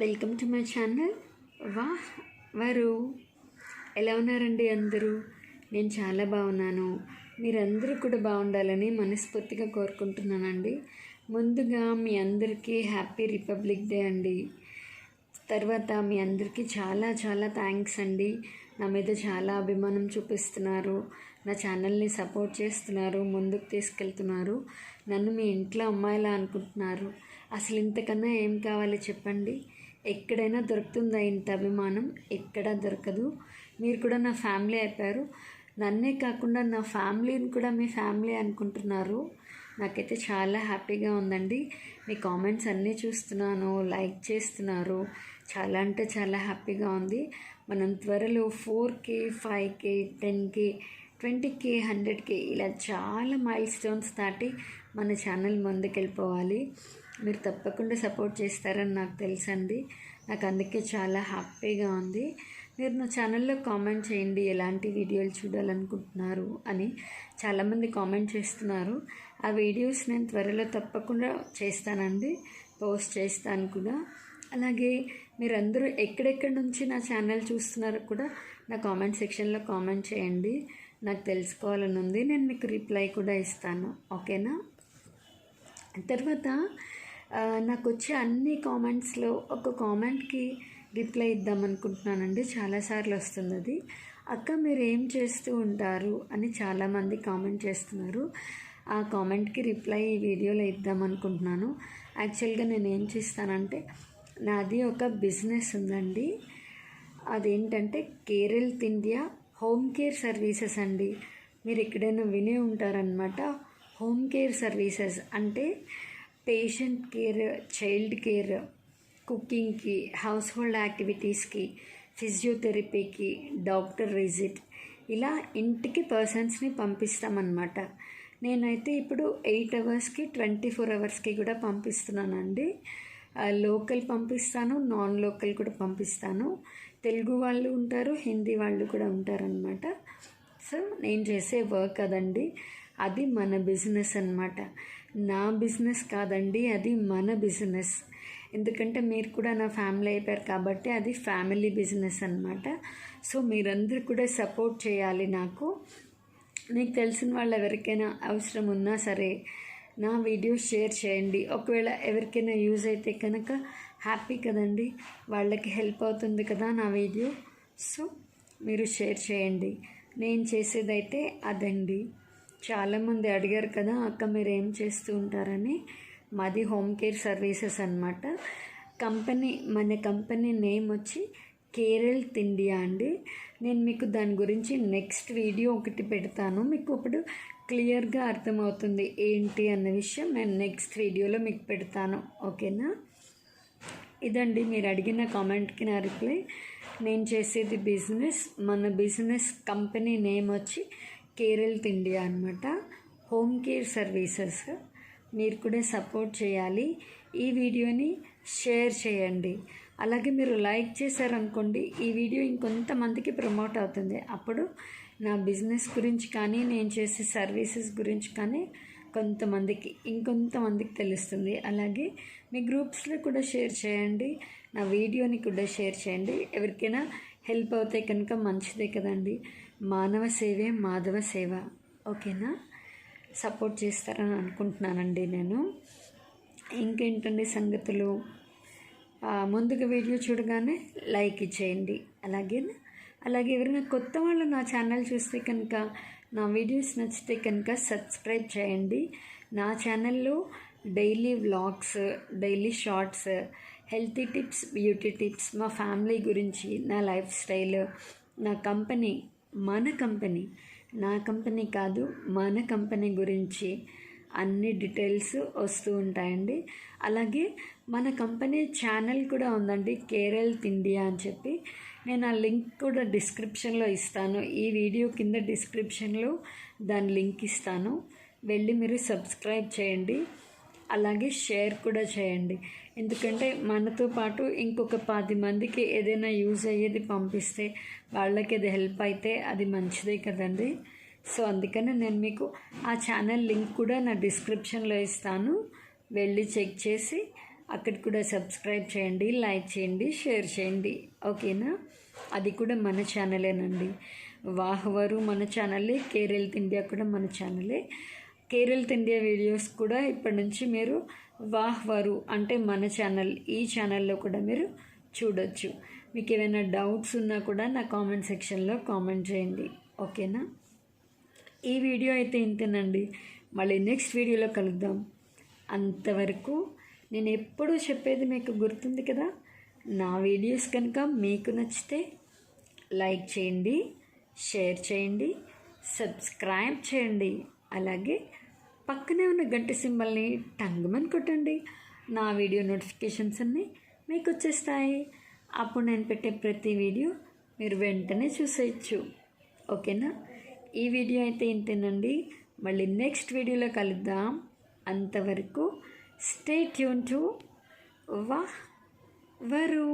Welcome to my channel. వారు ఎలా ఉన్నారండి అందరూ? నేను చాలా బాగున్నాను. మీరందరూ కూడా బాగుండాలని మనస్ఫూర్తిగా కోరుకుంటున్నానండి. ముందుగా మీ అందరికీ హ్యాపీ రిపబ్లిక్ డే అండి. తర్వాత మీ అందరికీ చాలా చాలా థ్యాంక్స్ అండి. నా మీద చాలా అభిమానం చూపిస్తున్నారు, నా ఛానల్ని సపోర్ట్ చేస్తున్నారు, ముందుకు తీసుకెళ్తున్నారు, నన్ను మీ ఇంట్లో అమ్మాయిలా అనుకుంటున్నారు. అసలు ఇంతకన్నా ఏం కావాలి చెప్పండి? ఎక్కడైనా దొరుకుతుందా ఇంత అభిమానం? ఎక్కడా దొరకదు. మీరు కూడా నా ఫ్యామిలీ అయిపోయారు. నన్నే కాకుండా నా ఫ్యామిలీని కూడా మీ ఫ్యామిలీ అనుకుంటున్నారు. నాకైతే చాలా హ్యాపీగా ఉందండి. మీ కామెంట్స్ అన్నీ చూస్తున్నాను, లైక్ చేస్తున్నారు. చాలా అంటే చాలా హ్యాపీగా ఉంది. మనం త్వరలో 4K, 5K, 10K, 20K, 100K ఇలా చాలా మైల్ స్టోన్స్ దాటి మన ఛానల్ ముందుకెళ్ళిపోవాలి. మీరు తప్పకుండా సపోర్ట్ చేస్తారని నాకు తెలుసండి. నాకు అందుకే చాలా హ్యాపీగా ఉంది. మీరు నా ఛానల్లో కామెంట్ చేయండి ఎలాంటి వీడియోలు చూడాలనుకుంటున్నారు అని. చాలామంది కామెంట్ చేస్తున్నారు. ఆ వీడియోస్ నేను త్వరలో తప్పకుండా చేస్తానండి, పోస్ట్ చేస్తాను కూడా. అలాగే మీరందరూ ఎక్కడెక్కడి నుంచి నా ఛానల్ చూస్తున్నారో కూడా నా కామెంట్ సెక్షన్లో కామెంట్ చేయండి. నాకు తెలుసుకోవాలని ఉంది. నేను మీకు రిప్లై కూడా ఇస్తాను, ఓకేనా? తర్వాత నాకు వచ్చే అన్ని కామెంట్స్లో ఒక కామెంట్కి రిప్లై ఇద్దామనుకుంటున్నానండి. చాలాసార్లు వస్తుంది అది. అక్క మీరు ఏం చేస్తూ ఉంటారు అని చాలామంది కామెంట్ చేస్తున్నారు. ఆ కామెంట్కి రిప్లై ఈ వీడియోలో ఇద్దామనుకుంటున్నాను. యాక్చువల్గా నేను ఏం చేస్తానంటే, నాది ఒక బిజినెస్ ఉందండి. అదేంటంటే Kerala India home care services అండి. మీరు ఎక్కడైనా వినే ఉంటారనమాట. హోమ్ కేర్ సర్వీసెస్ అంటే పేషెంట్ కేర్, చైల్డ్ కేర్, కుకింగ్కి, హౌస్ హోల్డ్ యాక్టివిటీస్కి, ఫిజియోథెరపీకి, డాక్టర్ విజిట్, ఇలా ఇంటికి పర్సన్స్ని పంపిస్తామన్నమాట. నేనైతే ఇప్పుడు 8 అవర్స్కి 24 అవర్స్కి కూడా పంపిస్తున్నానండి. లోకల్ పంపిస్తాను, నాన్ లోకల్ కూడా పంపిస్తాను. తెలుగు వాళ్ళు ఉంటారు, హిందీ వాళ్ళు కూడా ఉంటారనమాట. సో నేను చేసే వర్క్ అదండి. అది మన బిజినెస్ అన్నమాట. నా బిజినెస్ కాదండి, అది మన బిజినెస్. ఎందుకంటే మీరు కూడా నా ఫ్యామిలీ అయిపోయారు కాబట్టి అది ఫ్యామిలీ బిజినెస్ అన్నమాట. సో మీరందరూ కూడా సపోర్ట్ చేయాలి నాకు. మీకు తెలిసిన వాళ్ళు ఎవరికైనా అవసరం ఉన్నా సరే నా వీడియో షేర్ చేయండి. ఒకవేళ ఎవరికైనా యూజ్ అయితే కనుక హ్యాపీ కదండి, వాళ్ళకి హెల్ప్ అవుతుంది కదా నా వీడియో. సో మీరు షేర్ చేయండి. నేను చేసేదైతే అదండి. చాలామంది అడిగారు కదా అక్క మీరు ఏం చేస్తూ ఉంటారని. మాది హోమ్ కేర్ సర్వీసెస్ అన్నమాట. మన కంపెనీ నేమ్ వచ్చి కేరళ్ ఇండియా అండి. నేను మీకు దాని గురించి నెక్స్ట్ వీడియో ఒకటి పెడతాను. మీకు ఇప్పుడు క్లియర్గా అర్థమవుతుంది ఏంటి అన్న విషయం. నేను నెక్స్ట్ వీడియోలో మీకు పెడతాను, ఓకేనా? ఇదండి మీరు అడిగిన కామెంట్కి నా రిప్లై. నేను చేసేది బిజినెస్. మన బిజినెస్ కంపెనీ నేమ్ వచ్చి కేరళ్ ఇండియా అనమాట, హోమ్ కేర్ సర్వీసెస్. మీరు కూడా సపోర్ట్ చేయాలి. ఈ వీడియోని షేర్ చేయండి. అలాగే మీరు లైక్ చేశారనుకోండి, ఈ వీడియో ఇంకొంతమందికి ప్రమోట్ అవుతుంది. అప్పుడు నా బిజినెస్ గురించి కానీ నేను చేసే సర్వీసెస్ గురించి కానీ ఇంకొంతమందికి తెలుస్తుంది. అలాగే మీ గ్రూప్స్లో కూడా షేర్ చేయండి, నా వీడియోని కూడా షేర్ చేయండి. ఎవరికైనా హెల్ప్ అవుతే కనుక మంచిదే కదండి. మానవ సేవే మాధవ సేవ, ఓకేనా? సపోర్ట్ చేస్తారని అనుకుంటున్నానండి నేను. ఇంకేంటండి సంగతులు? ముందుగా వీడియో చూడగానే లైక్ ఇచ్చేయండి. అలాగే ఎవరైనా కొత్త వాళ్ళు నా ఛానల్ చూస్తే కనుక, నా వీడియోస్ నచ్చితే కనుక సబ్స్క్రైబ్ చేయండి. నా ఛానల్లో daily vlogs, daily shorts, healthy tips, beauty tips, మా ఫ్యామిలీ గురించి, నా లైఫ్ స్టైల్, నా కంపెనీ, మన కంపెనీ, నా కంపెనీ కాదు మన కంపెనీ గురించి అన్ని డీటెయిల్స్ వస్తూ ఉంటాయండి. అలాగే మన కంపెనీ ఛానల్ కూడా ఉందండి, కేరళ్ ఇండియా అని చెప్పి. నేను ఆ లింక్ కూడా డిస్క్రిప్షన్లో ఇస్తాను. ఈ వీడియో కింద డిస్క్రిప్షన్లో దాని లింక్ ఇస్తాను. వెళ్ళి మీరు సబ్స్క్రైబ్ చేయండి. అలాగే షేర్ కూడా చేయండి. ఎందుకంటే మనతో పాటు ఇంకొక 10 మందికి ఏదైనా యూజ్ అయ్యేది పంపిస్తే వాళ్ళకి అది హెల్ప్ అయితే అది మంచిదే కదండి. సో అందుకని నేను మీకు ఆ ఛానల్ లింక్ కూడా నా డిస్క్రిప్షన్లో ఇస్తాను. వెళ్ళి చెక్ చేసి అక్కడ కూడా సబ్స్క్రైబ్ చేయండి, లైక్ చేయండి, షేర్ చేయండి. ఓకేనా? అది కూడా మన ఛానలేనండి. వాహ్వరు మన ఛానలే, కేర్ హెల్త్ ఇండియా కూడా మన ఛానలే. కేర్ హెల్త్ ఇండియా వీడియోస్ కూడా ఇప్పటి నుంచి మీరు వాహ్వరు అంటే మన ఛానల్, ఈ ఛానల్లో కూడా మీరు చూడొచ్చు. మీకు ఏమైనా డౌట్స్ ఉన్నా కూడా నా కామెంట్ సెక్షన్లో కామెంట్ చేయండి. ఓకేనా? ఈ వీడియో అయితే ఇంతేనండి. మళ్ళీ నెక్స్ట్ వీడియోలో కలుద్దాం. అంతవరకు నేను ఎప్పుడూ చెప్పేది మీకు గుర్తుంది కదా, నా వీడియోస్ కనుక మీకు నచ్చితే లైక్ చేయండి, షేర్ చేయండి, సబ్స్క్రైబ్ చేయండి. అలాగే పక్కనే ఉన్న గంట సింబల్ని టంగుమని కొట్టండి. నా వీడియో నోటిఫికేషన్స్ అన్నీ మీకు వచ్చేస్తాయి. అప్పుడు నేను పెట్టే ప్రతి వీడియో మీరు వెంటనే చూసేయచ్చు. ఓకేనా? ఈ వీడియో అయితే ఇంతేనండి. మళ్ళీ నెక్స్ట్ వీడియోలో కలుద్దాం. అంతవరకు స్టే ట్యూన్ టు వాహ్వరు.